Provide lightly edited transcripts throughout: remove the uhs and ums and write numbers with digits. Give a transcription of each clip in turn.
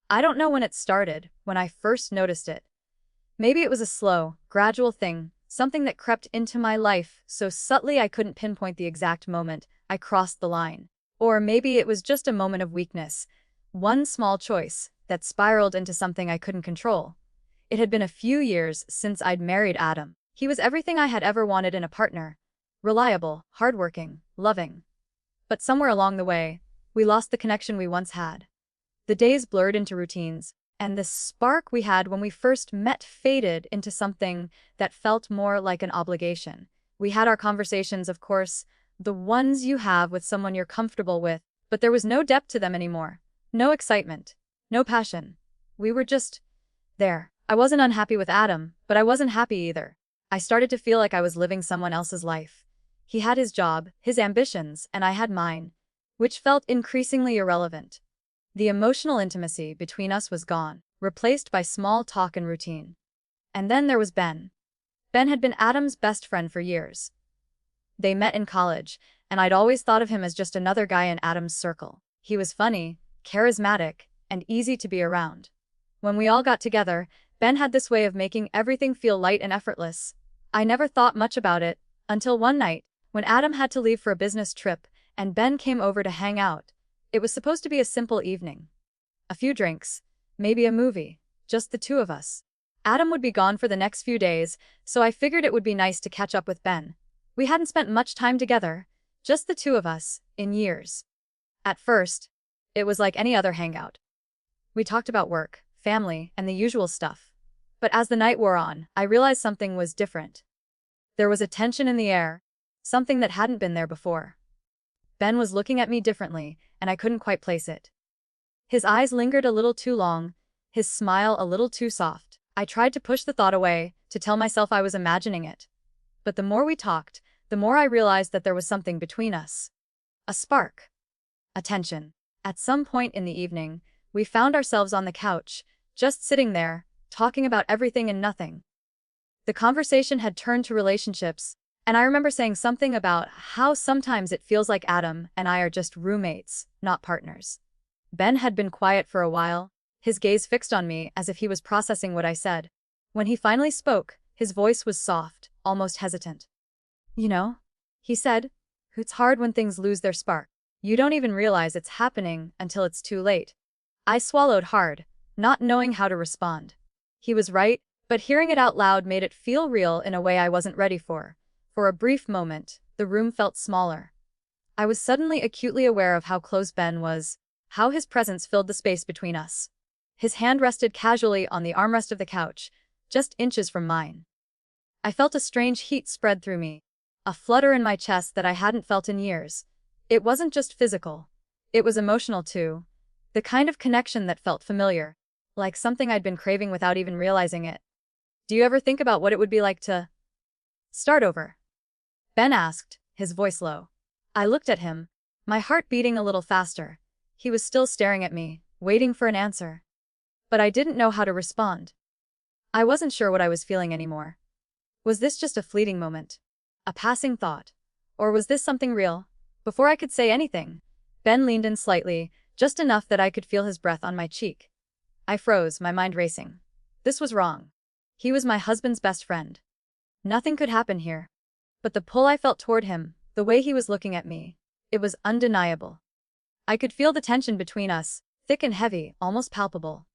I don't know when it started, when I first noticed it. Maybe it was a slow, gradual thing, something that crept into my life so subtly I couldn't pinpoint the exact moment I crossed the line. Or maybe it was just a moment of weakness, one small choice that spiraled into something I couldn't control. It had been a few years since I'd married Adam. He was everything I had ever wanted in a partner: reliable, hardworking, loving. But somewhere along the way, we lost the connection we once had. The days blurred into routines, and the spark we had when we first met faded into something that felt more like an obligation. We had our conversations, of course, the ones you have with someone you're comfortable with, but there was no depth to them anymore. No excitement. No passion. We were just there. I wasn't unhappy with Adam, but I wasn't happy either. I started to feel like I was living someone else's life. He had his job, his ambitions, and I had mine, which felt increasingly irrelevant. The emotional intimacy between us was gone, replaced by small talk and routine. And then there was Ben. Ben had been Adam's best friend for years. They met in college, and I'd always thought of him as just another guy in Adam's circle. He was funny, charismatic, and easy to be around. When we all got together, Ben had this way of making everything feel light and effortless. I never thought much about it, until one night, when Adam had to leave for a business trip, and Ben came over to hang out. It was supposed to be a simple evening. A few drinks, maybe a movie, just the two of us. Adam would be gone for the next few days, so I figured it would be nice to catch up with Ben. We hadn't spent much time together, just the two of us, in years. At first, it was like any other hangout. We talked about work, family, and the usual stuff. But as the night wore on, I realized something was different. There was a tension in the air, something that hadn't been there before. Ben was looking at me differently, and I couldn't quite place it. His eyes lingered a little too long, his smile a little too soft. I tried to push the thought away, to tell myself I was imagining it. But the more we talked, the more I realized that there was something between us. A spark. A tension. At some point in the evening, we found ourselves on the couch, just sitting there, talking about everything and nothing. The conversation had turned to relationships, and I remember saying something about how sometimes it feels like Adam and I are just roommates, not partners. Ben had been quiet for a while, his gaze fixed on me as if he was processing what I said. When he finally spoke, his voice was soft, almost hesitant. "You know," he said, "it's hard when things lose their spark. You don't even realize it's happening until it's too late." I swallowed hard, not knowing how to respond. He was right, but hearing it out loud made it feel real in a way I wasn't ready for. For a brief moment, the room felt smaller. I was suddenly acutely aware of how close Ben was, how his presence filled the space between us. His hand rested casually on the armrest of the couch, just inches from mine. I felt a strange heat spread through me, a flutter in my chest that I hadn't felt in years. It wasn't just physical. It was emotional too. The kind of connection that felt familiar, like something I'd been craving without even realizing it. "Do you ever think about what it would be like to start over?" Ben asked, his voice low. I looked at him, my heart beating a little faster. He was still staring at me, waiting for an answer. But I didn't know how to respond. I wasn't sure what I was feeling anymore. Was this just a fleeting moment? A passing thought? Or was this something real? Before I could say anything, Ben leaned in slightly, just enough that I could feel his breath on my cheek. I froze, my mind racing. This was wrong. He was my husband's best friend. Nothing could happen here. But the pull I felt toward him, the way he was looking at me, it was undeniable. I could feel the tension between us, thick and heavy, almost palpable.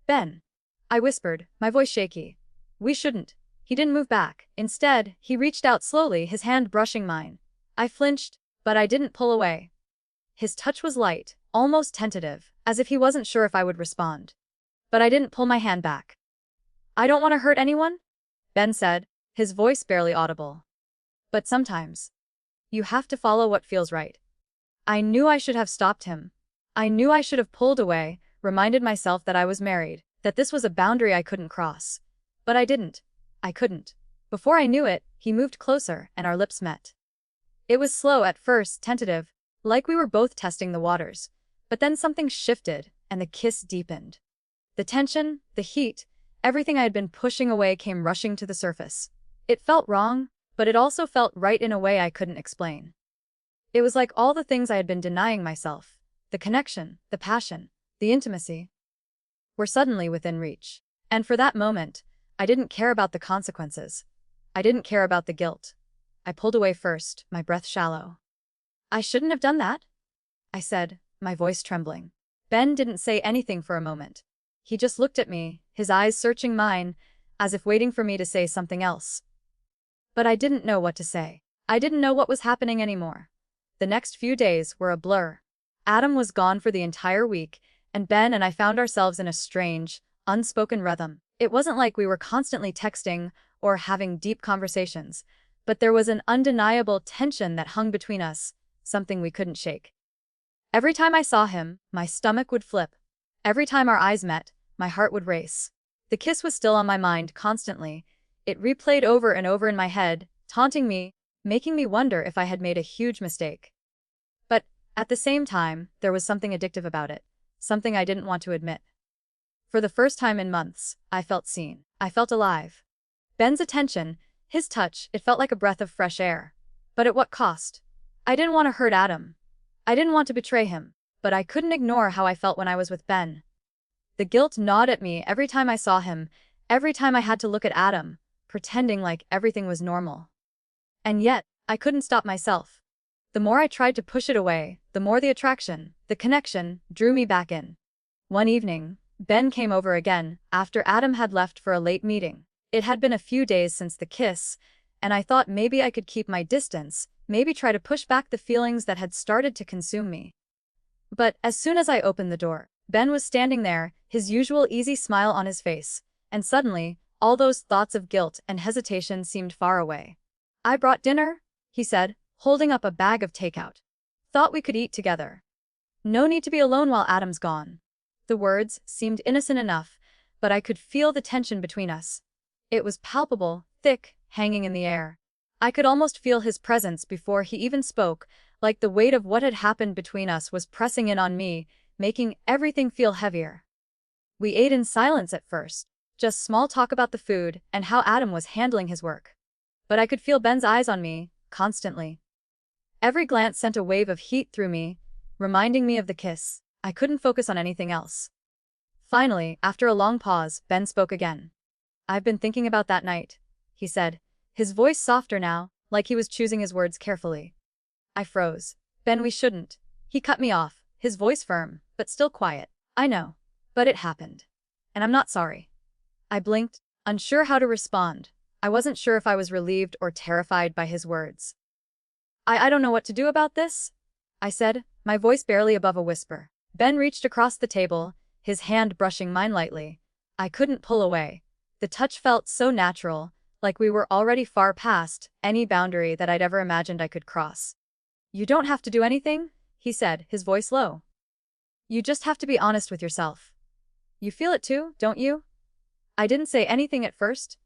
"Ben," I whispered, my voice shaky. "We shouldn't." He didn't move back. Instead, he reached out slowly, his hand brushing mine. I flinched, but I didn't pull away. His touch was light, almost tentative, as if he wasn't sure if I would respond. But I didn't pull my hand back. "I don't want to hurt anyone," Ben said, his voice barely audible. "But sometimes, you have to follow what feels right." I knew I should have stopped him. I knew I should have pulled away, reminded myself that I was married, that this was a boundary I couldn't cross. But I didn't. I couldn't. Before I knew it, he moved closer, and our lips met. It was slow at first, tentative, like we were both testing the waters. But then something shifted, and the kiss deepened. The tension, the heat, everything I had been pushing away came rushing to the surface. It felt wrong, but it also felt right in a way I couldn't explain. It was like all the things I had been denying myself. The connection, the passion, the intimacy. were suddenly within reach. And for that moment, I didn't care about the consequences. I didn't care about the guilt. I pulled away first, my breath shallow. "I shouldn't have done that," I said, my voice trembling. Ben didn't say anything for a moment. He just looked at me, his eyes searching mine, as if waiting for me to say something else. But I didn't know what to say. I didn't know what was happening anymore. The next few days were a blur. Adam was gone for the entire week, and Ben and I found ourselves in a strange, unspoken rhythm. It wasn't like we were constantly texting or having deep conversations, but there was an undeniable tension that hung between us, something we couldn't shake. Every time I saw him, my stomach would flip. Every time our eyes met, my heart would race. The kiss was still on my mind constantly. It replayed over and over in my head, taunting me, making me wonder if I had made a huge mistake. But, at the same time, there was something addictive about it, something I didn't want to admit. For the first time in months, I felt seen. I felt alive. Ben's attention, his touch, it felt like a breath of fresh air. But at what cost? I didn't want to hurt Adam. I didn't want to betray him, but I couldn't ignore how I felt when I was with Ben. The guilt gnawed at me every time I saw him, every time I had to look at Adam, pretending like everything was normal. And yet, I couldn't stop myself. The more I tried to push it away, the more the attraction, the connection, drew me back in. One evening, Ben came over again, after Adam had left for a late meeting. It had been a few days since the kiss, and I thought maybe I could keep my distance, maybe try to push back the feelings that had started to consume me. But as soon as I opened the door, Ben was standing there, his usual easy smile on his face, and suddenly, all those thoughts of guilt and hesitation seemed far away. "I brought dinner," he said, holding up a bag of takeout. "Thought we could eat together. No need to be alone while Adam's gone." The words seemed innocent enough, but I could feel the tension between us. It was palpable, thick, hanging in the air. I could almost feel his presence before he even spoke, like the weight of what had happened between us was pressing in on me, making everything feel heavier. We ate in silence at first, just small talk about the food and how Adam was handling his work. But I could feel Ben's eyes on me, constantly. Every glance sent a wave of heat through me, reminding me of the kiss. I couldn't focus on anything else. Finally, after a long pause, Ben spoke again. "I've been thinking about that night," he said, his voice softer now, like he was choosing his words carefully. I froze. "Ben, we shouldn't." He cut me off, his voice firm, but still quiet. "I know. But it happened. And I'm not sorry." I blinked, unsure how to respond. I wasn't sure if I was relieved or terrified by his words. I don't know what to do about this," I said, my voice barely above a whisper. Ben reached across the table, his hand brushing mine lightly. I couldn't pull away. The touch felt so natural, like we were already far past any boundary that I'd ever imagined I could cross. "You don't have to do anything," he said, his voice low. "You just have to be honest with yourself. You feel it too, don't you?" I didn't say anything at first.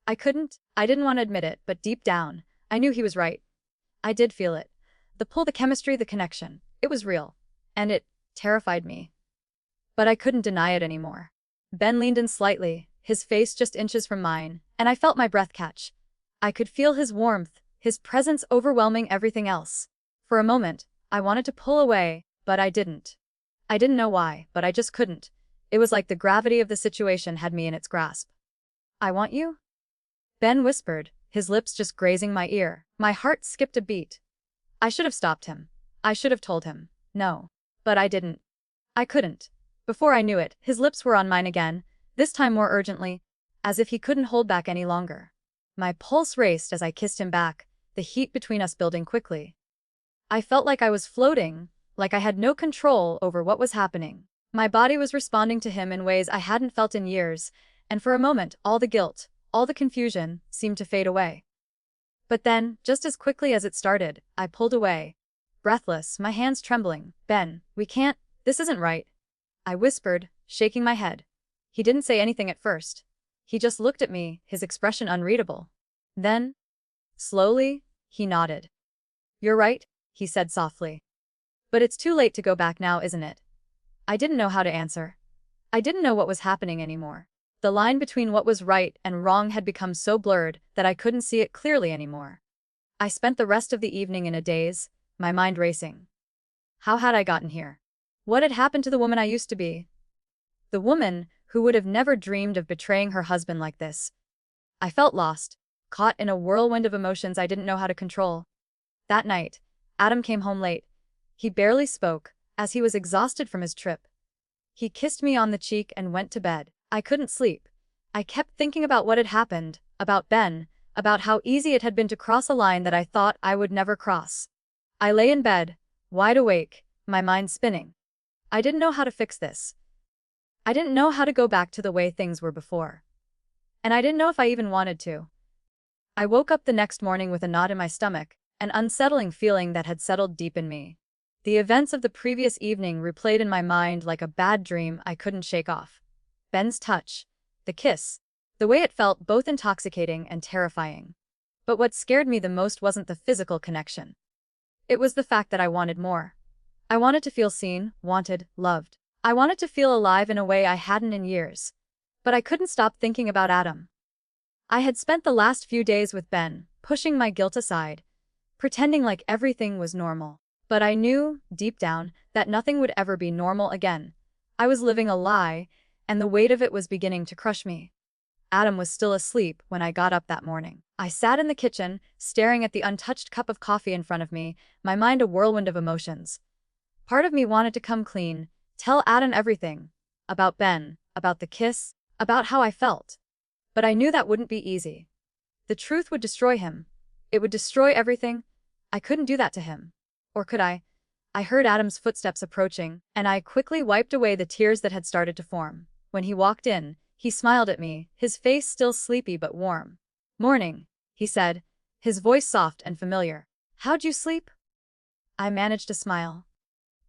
I didn't want to admit it, but deep down, I knew he was right. I did feel it. The pull, the chemistry, the connection. It was real. And it terrified me. But I couldn't deny it anymore. Ben leaned in slightly, his face just inches from mine, and I felt my breath catch. I could feel his warmth, his presence overwhelming everything else. For a moment, I wanted to pull away, but I didn't. I didn't know why, but I just couldn't. It was like the gravity of the situation had me in its grasp. "I want you?" Ben whispered, his lips just grazing my ear. My heart skipped a beat. I should have stopped him. I should have told him. No. But I didn't. I couldn't. Before I knew it, his lips were on mine again, this time more urgently, as if he couldn't hold back any longer. My pulse raced as I kissed him back, the heat between us building quickly. I felt like I was floating, like I had no control over what was happening. My body was responding to him in ways I hadn't felt in years, and for a moment, all the guilt, all the confusion, seemed to fade away. But then, just as quickly as it started, I pulled away. Breathless, my hands trembling. "Ben, we can't, this isn't right," I whispered, shaking my head. He didn't say anything at first. He just looked at me, his expression unreadable. Then, slowly, he nodded. "You're right," he said softly. "But it's too late to go back now, isn't it?" I didn't know how to answer. I didn't know what was happening anymore. The line between what was right and wrong had become so blurred that I couldn't see it clearly anymore. I spent the rest of the evening in a daze, my mind racing. How had I gotten here? What had happened to the woman I used to be? The woman who would have never dreamed of betraying her husband like this. I felt lost, caught in a whirlwind of emotions I didn't know how to control. That night, Adam came home late. He barely spoke, as he was exhausted from his trip. He kissed me on the cheek and went to bed. I couldn't sleep. I kept thinking about what had happened, about Ben, about how easy it had been to cross a line that I thought I would never cross. I lay in bed, wide awake, my mind spinning. I didn't know how to fix this. I didn't know how to go back to the way things were before. And I didn't know if I even wanted to. I woke up the next morning with a knot in my stomach, an unsettling feeling that had settled deep in me. The events of the previous evening replayed in my mind like a bad dream I couldn't shake off. Ben's touch, the kiss, the way it felt both intoxicating and terrifying. But what scared me the most wasn't the physical connection. It was the fact that I wanted more. I wanted to feel seen, wanted, loved. I wanted to feel alive in a way I hadn't in years. But I couldn't stop thinking about Adam. I had spent the last few days with Ben, pushing my guilt aside, pretending like everything was normal. But I knew, deep down, that nothing would ever be normal again. I was living a lie, and the weight of it was beginning to crush me. Adam was still asleep when I got up that morning. I sat in the kitchen, staring at the untouched cup of coffee in front of me, my mind a whirlwind of emotions. Part of me wanted to come clean, tell Adam everything. About Ben, about the kiss, about how I felt. But I knew that wouldn't be easy. The truth would destroy him. It would destroy everything. I couldn't do that to him. Or could I? I heard Adam's footsteps approaching, and I quickly wiped away the tears that had started to form. When he walked in, he smiled at me, his face still sleepy but warm. "Morning," he said, his voice soft and familiar. "How'd you sleep?" I managed to smile.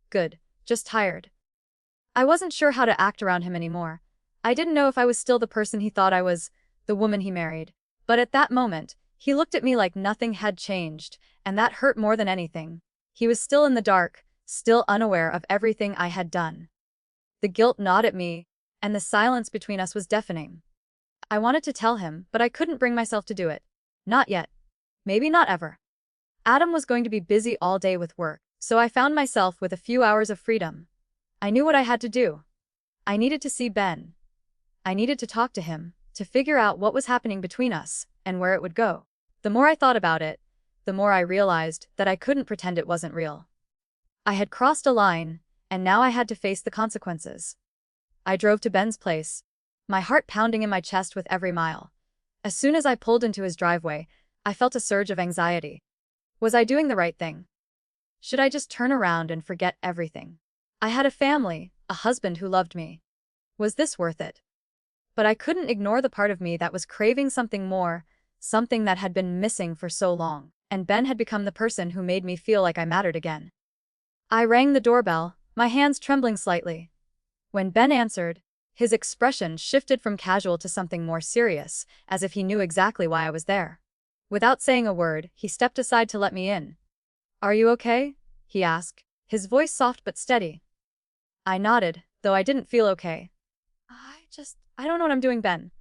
"Good, just tired." I wasn't sure how to act around him anymore. I didn't know if I was still the person he thought I was, the woman he married. But at that moment, he looked at me like nothing had changed, and that hurt more than anything. He was still in the dark, still unaware of everything I had done. The guilt gnawed at me, and the silence between us was deafening. I wanted to tell him, but I couldn't bring myself to do it. Not yet. Maybe not ever. Adam was going to be busy all day with work, so I found myself with a few hours of freedom. I knew what I had to do. I needed to see Ben. I needed to talk to him, to figure out what was happening between us, and where it would go. The more I thought about it, the more I realized that I couldn't pretend it wasn't real. I had crossed a line, and now I had to face the consequences. I drove to Ben's place, my heart pounding in my chest with every mile. As soon as I pulled into his driveway, I felt a surge of anxiety. Was I doing the right thing? Should I just turn around and forget everything? I had a family, a husband who loved me. Was this worth it? But I couldn't ignore the part of me that was craving something more, something that had been missing for so long, and Ben had become the person who made me feel like I mattered again. I rang the doorbell, my hands trembling slightly. When Ben answered, his expression shifted from casual to something more serious, as if he knew exactly why I was there. Without saying a word, he stepped aside to let me in. "Are you okay?" he asked, his voice soft but steady. I nodded, though I didn't feel okay. I don't know what I'm doing, Ben."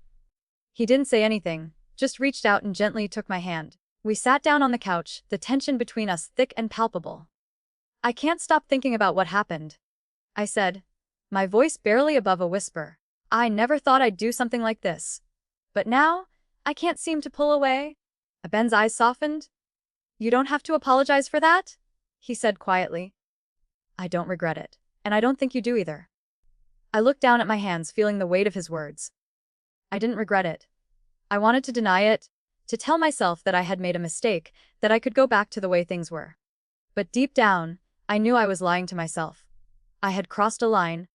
He didn't say anything, just reached out and gently took my hand. We sat down on the couch, the tension between us thick and palpable. "I can't stop thinking about what happened," I said, my voice barely above a whisper. "I never thought I'd do something like this. But now, I can't seem to pull away." Ben's eyes softened. "You don't have to apologize for that," he said quietly. "I don't regret it, and I don't think you do either." I looked down at my hands, feeling the weight of his words. I didn't regret it. I wanted to deny it, to tell myself that I had made a mistake, that I could go back to the way things were. But deep down, I knew I was lying to myself. I had crossed a line,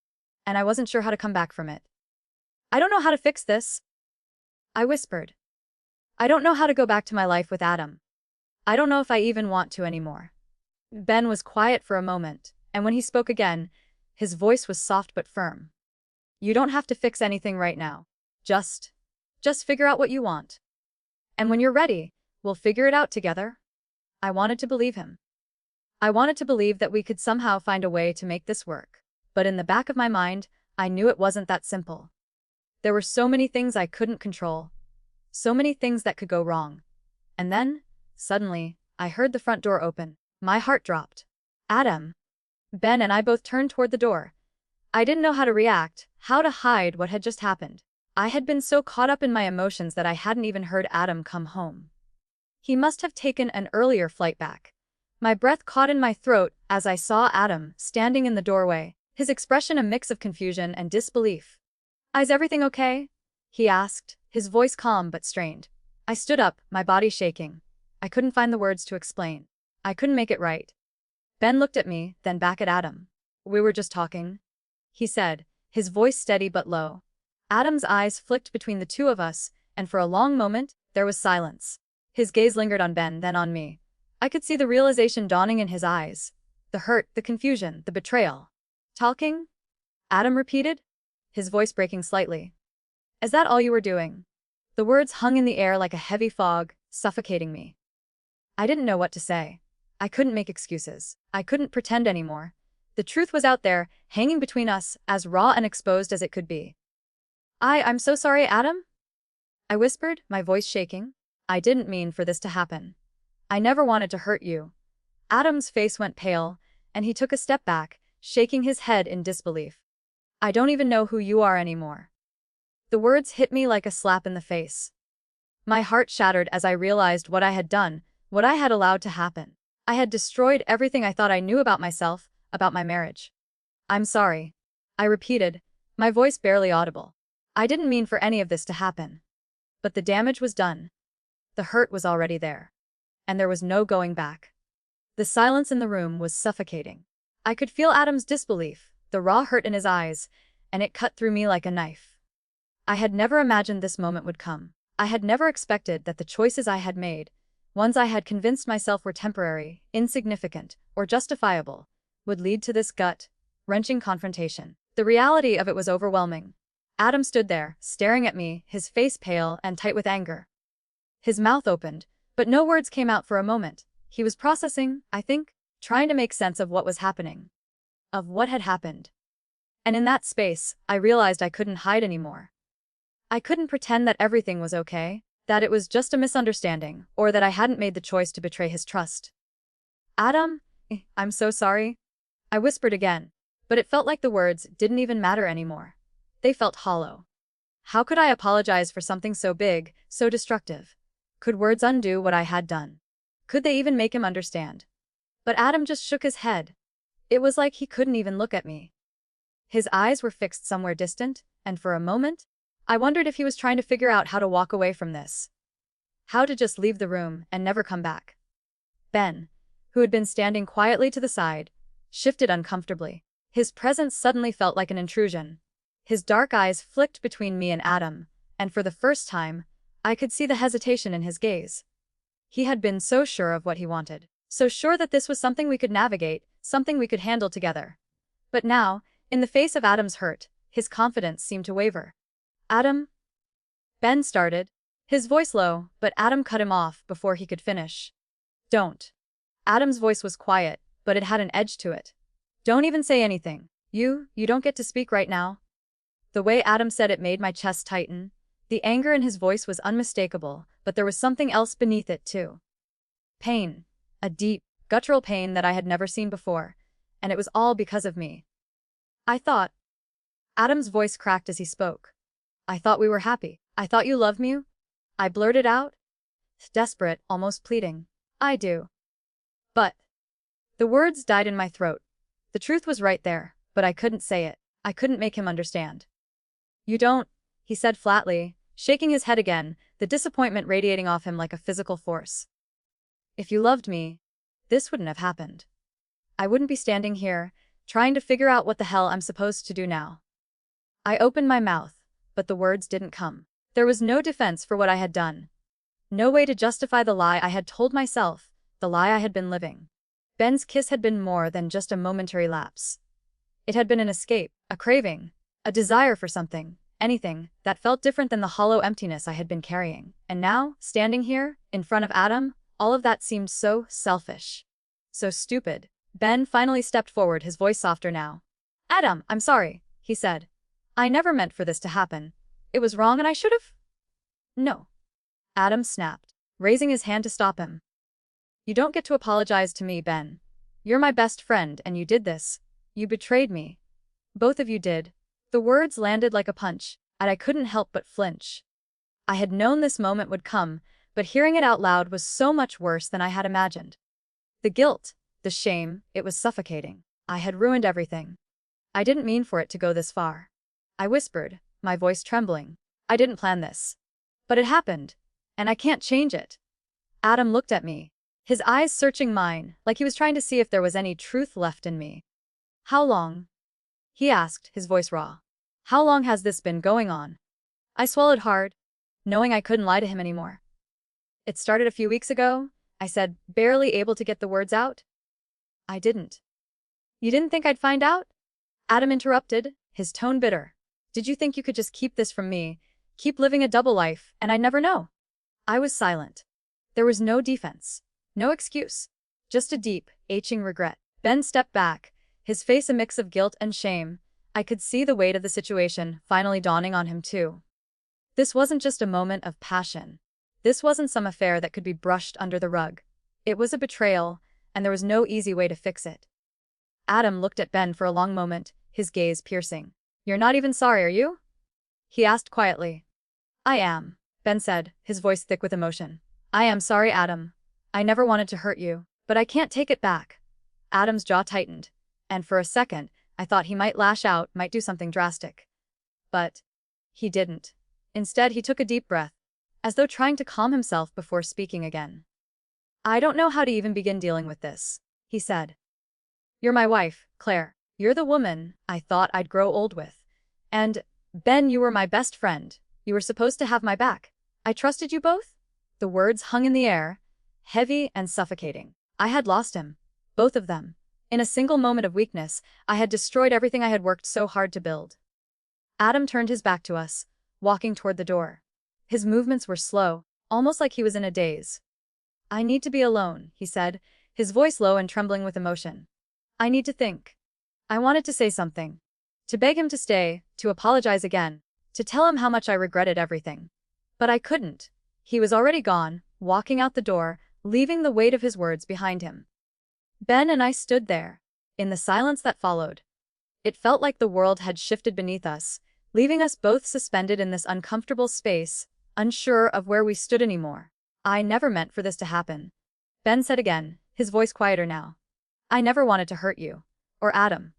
and I wasn't sure how to come back from it. "I don't know how to fix this," I whispered. "I don't know how to go back to my life with Adam. I don't know if I even want to anymore." Ben was quiet for a moment, and when he spoke again, his voice was soft but firm. "You don't have to fix anything right now. Just figure out what you want. And when you're ready, we'll figure it out together." I wanted to believe him. I wanted to believe that we could somehow find a way to make this work. But in the back of my mind, I knew it wasn't that simple. There were so many things I couldn't control. So many things that could go wrong. And then, suddenly, I heard the front door open. My heart dropped. Adam. Ben and I both turned toward the door. I didn't know how to react, how to hide what had just happened. I had been so caught up in my emotions that I hadn't even heard Adam come home. He must have taken an earlier flight back. My breath caught in my throat as I saw Adam standing in the doorway, his expression a mix of confusion and disbelief. "Is everything okay?" he asked, his voice calm but strained. I stood up, my body shaking. I couldn't find the words to explain. I couldn't make it right. Ben looked at me, then back at Adam. "We were just talking," he said, his voice steady but low. Adam's eyes flicked between the two of us, and for a long moment, there was silence. His gaze lingered on Ben, then on me. I could see the realization dawning in his eyes. The hurt, the confusion, the betrayal. "Talking?" Adam repeated, his voice breaking slightly. "Is that all you were doing?" The words hung in the air like a heavy fog, suffocating me. I didn't know what to say. I couldn't make excuses. I couldn't pretend anymore. The truth was out there, hanging between us, as raw and exposed as it could be. I'm so sorry, Adam," I whispered, my voice shaking. "I didn't mean for this to happen. I never wanted to hurt you." Adam's face went pale, and he took a step back, shaking his head in disbelief. "I don't even know who you are anymore." The words hit me like a slap in the face. My heart shattered as I realized what I had done, what I had allowed to happen. I had destroyed everything I thought I knew about myself, about my marriage. "I'm sorry," I repeated, my voice barely audible. "I didn't mean for any of this to happen." But the damage was done. The hurt was already there. And there was no going back. The silence in the room was suffocating. I could feel Adam's disbelief, the raw hurt in his eyes, and it cut through me like a knife. I had never imagined this moment would come. I had never expected that the choices I had made, ones I had convinced myself were temporary, insignificant, or justifiable, would lead to this gut-wrenching confrontation. The reality of it was overwhelming. Adam stood there, staring at me, his face pale and tight with anger. His mouth opened, but no words came out for a moment. He was processing, I think, trying to make sense of what was happening. Of what had happened. And in that space, I realized I couldn't hide anymore. I couldn't pretend that everything was okay, that it was just a misunderstanding, or that I hadn't made the choice to betray his trust. "Adam, I'm so sorry," I whispered again, but it felt like the words didn't even matter anymore. They felt hollow. How could I apologize for something so big, so destructive? Could words undo what I had done? Could they even make him understand? But Adam just shook his head. It was like he couldn't even look at me. His eyes were fixed somewhere distant, and for a moment, I wondered if he was trying to figure out how to walk away from this. How to just leave the room and never come back. Ben, who had been standing quietly to the side, shifted uncomfortably. His presence suddenly felt like an intrusion. His dark eyes flicked between me and Adam, and for the first time, I could see the hesitation in his gaze. He had been so sure of what he wanted, so sure that this was something we could navigate, something we could handle together. But now, in the face of Adam's hurt, his confidence seemed to waver. "Adam?" Ben started, his voice low, but Adam cut him off before he could finish. "Don't." Adam's voice was quiet, but it had an edge to it. "Don't even say anything. You don't get to speak right now." The way Adam said it made my chest tighten. The anger in his voice was unmistakable, but there was something else beneath it too. Pain. A deep, guttural pain that I had never seen before, and it was all because of me. "I thought." Adam's voice cracked as he spoke. "I thought we were happy. I thought you loved me." I blurted out. Desperate, almost pleading. "I do." "But." The words died in my throat. The truth was right there, but I couldn't say it. I couldn't make him understand. "You don't," he said flatly, shaking his head again, the disappointment radiating off him like a physical force. "If you loved me, this wouldn't have happened. I wouldn't be standing here, trying to figure out what the hell I'm supposed to do now." I opened my mouth, but the words didn't come. There was no defense for what I had done. No way to justify the lie I had told myself, the lie I had been living. Ben's kiss had been more than just a momentary lapse. It had been an escape, a craving, a desire for something, anything, that felt different than the hollow emptiness I had been carrying. And now, standing here, in front of Adam, all of that seemed so selfish. So stupid. Ben finally stepped forward, his voice softer now. "Adam, I'm sorry," he said. "I never meant for this to happen. It was wrong and I should've." "No." Adam snapped, raising his hand to stop him. "You don't get to apologize to me, Ben. You're my best friend and you did this. You betrayed me. Both of you did. The words landed like a punch, and I couldn't help but flinch. I had known this moment would come, but hearing it out loud was so much worse than I had imagined. The guilt, the shame, it was suffocating. I had ruined everything. I didn't mean for it to go this far. I whispered, my voice trembling. I didn't plan this. But it happened, and I can't change it. Adam looked at me, his eyes searching mine, like he was trying to see if there was any truth left in me. How long? He asked, his voice raw. How long has this been going on? I swallowed hard, knowing I couldn't lie to him anymore. It started a few weeks ago, I said, barely able to get the words out. I didn't. You didn't think I'd find out? Adam interrupted, his tone bitter. Did you think you could just keep this from me, keep living a double life, and I'd never know? I was silent. There was no defense, no excuse, just a deep, aching regret. Ben stepped back, his face a mix of guilt and shame. I could see the weight of the situation finally dawning on him too. This wasn't just a moment of passion. This wasn't some affair that could be brushed under the rug. It was a betrayal, and there was no easy way to fix it. Adam looked at Ben for a long moment, his gaze piercing. You're not even sorry, are you? He asked quietly. I am, Ben said, his voice thick with emotion. I am sorry, Adam. I never wanted to hurt you, but I can't take it back. Adam's jaw tightened, and for a second, I thought he might lash out, might do something drastic. But he didn't. Instead, he took a deep breath, as though trying to calm himself before speaking again. I don't know how to even begin dealing with this, he said. You're my wife, Claire. You're the woman I thought I'd grow old with. And, Ben, you were my best friend. You were supposed to have my back. I trusted you both? The words hung in the air, heavy and suffocating. I had lost him. Both of them. In a single moment of weakness, I had destroyed everything I had worked so hard to build. Adam turned his back to us, walking toward the door. His movements were slow, almost like he was in a daze. I need to be alone, he said, his voice low and trembling with emotion. I need to think. I wanted to say something. To beg him to stay, to apologize again, to tell him how much I regretted everything. But I couldn't. He was already gone, walking out the door, leaving the weight of his words behind him. Ben and I stood there, in the silence that followed. It felt like the world had shifted beneath us, leaving us both suspended in this uncomfortable space, unsure of where we stood anymore. I never meant for this to happen, Ben said again, his voice quieter now. I never wanted to hurt you. Or Adam.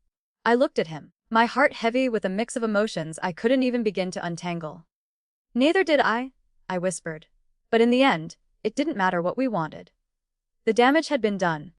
I looked at him, my heart heavy with a mix of emotions I couldn't even begin to untangle. Neither did I whispered. But in the end, it didn't matter what we wanted. The damage had been done,